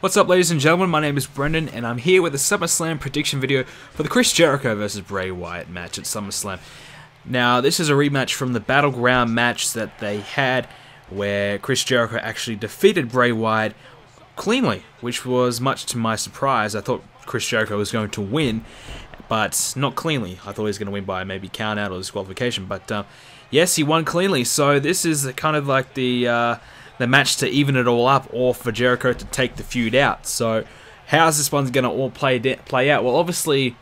What's up, ladies and gentlemen? My name is Brendan, and I'm here with a Summerslam prediction video for the Chris Jericho vs. Bray Wyatt match at Summerslam. Now, this is a rematch from the Battleground match that they had, where Chris Jericho actually defeated Bray Wyatt cleanly, which was much to my surprise. I thought Chris Jericho was going to win, but not cleanly. I thought he was going to win by maybe count out or disqualification, but yes, he won cleanly. So this is kind of like the match to even it all up, or for Jericho to take the feud out. So how's this one's going to all play out? Well, obviously,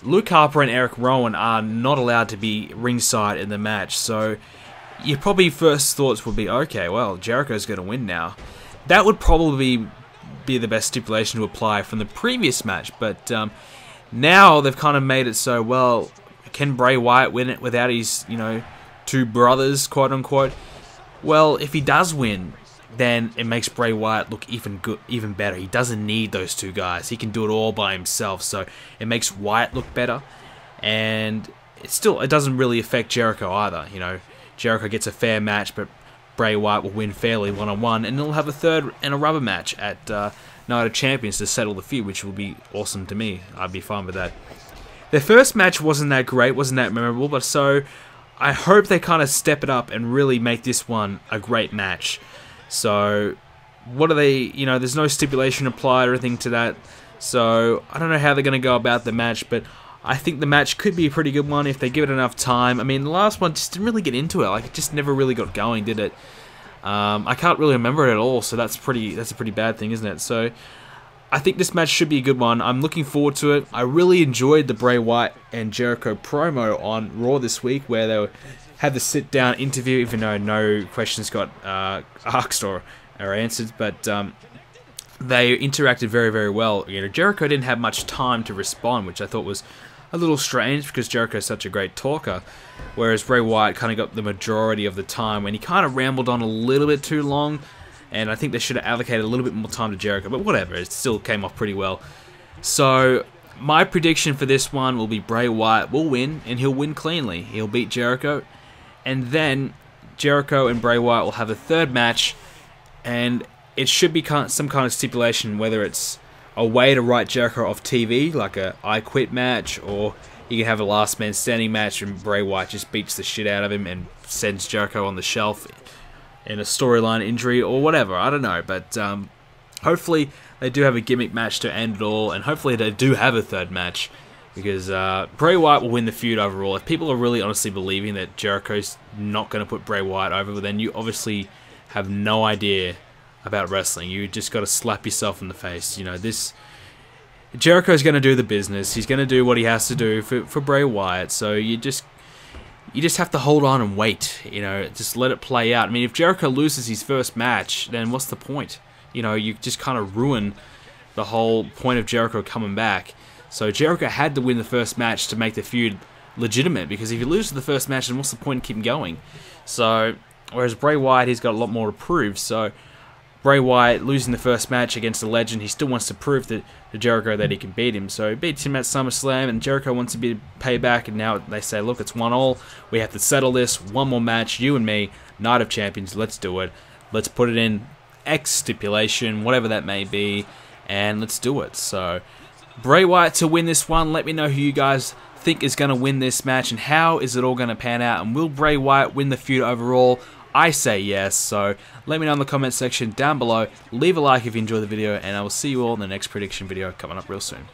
Luke Harper and Erick Rowan are not allowed to be ringside in the match. So your probably first thoughts would be, okay, well, Jericho's going to win now. That would probably be the best stipulation to apply from the previous match. But now they've kind of made it so, well, can Bray Wyatt win it without his, two brothers, quote unquote? Well, if he does win, then it makes Bray Wyatt look even better. He doesn't need those two guys. He can do it all by himself, so it makes Wyatt look better. And it doesn't really affect Jericho either. Jericho gets a fair match, but Bray Wyatt will win fairly one-on-one, and they'll have a third and a rubber match at Night of Champions to settle the feud, which will be awesome to me. I'd be fine with that. Their first match wasn't that great, wasn't that memorable, but so I hope they kind of step it up and really make this one a great match. So, what are they, there's no stipulation applied or anything to that, so I don't know how they're going to go about the match, but I think the match could be a pretty good one if they give it enough time. I mean, the last one just didn't really get into it, like, it just never really got going, did it? I can't really remember it at all, so that's a pretty bad thing, isn't it? So, I think this match should be a good one. I'm looking forward to it. I really enjoyed the Bray Wyatt and Jericho promo on Raw this week, where they had the sit-down interview, even though no questions got asked or answered. But they interacted very, very well. Jericho didn't have much time to respond, which I thought was a little strange because Jericho is such a great talker, whereas Bray Wyatt kind of got the majority of the time, and he kind of rambled on a little bit too long. And I think they should have allocated a little bit more time to Jericho, but whatever, it still came off pretty well. So, my prediction for this one will be Bray Wyatt will win, and he'll win cleanly. He'll beat Jericho, and then Jericho and Bray Wyatt will have a third match, and it should be some kind of stipulation, whether it's a way to write Jericho off TV, like a I Quit match, or you can have a last man standing match, and Bray Wyatt just beats the shit out of him and sends Jericho on the shelf in a storyline injury or whatever, I don't know, but hopefully they do have a gimmick match to end it all, and hopefully they do have a third match, because Bray Wyatt will win the feud overall. If people are really honestly believing that Jericho's not going to put Bray Wyatt over, then you obviously have no idea about wrestling. You just got to slap yourself in the face. Jericho's going to do the business. He's going to do what he has to do for Bray Wyatt, so you just have to hold on and wait, just let it play out. I mean, if Jericho loses his first match, then what's the point? You just kind of ruin the whole point of Jericho coming back. So Jericho had to win the first match to make the feud legitimate, because if you lose the first match, then what's the point in keeping going? So, whereas Bray Wyatt, he's got a lot more to prove, so Bray Wyatt losing the first match against a legend, he still wants to prove to Jericho that he can beat him. So he beats him at SummerSlam, and Jericho wants to be payback, and now they say, look, it's 1-1. We have to settle this. One more match, you and me, Night of Champions, let's do it. Let's put it in X stipulation, whatever that may be, and let's do it. So Bray Wyatt to win this one. Let me know who you guys think is going to win this match, and how is it all going to pan out, and will Bray Wyatt win the feud overall? I say yes, so let me know in the comment section down below. Leave a like if you enjoyed the video, and I will see you all in the next prediction video coming up real soon.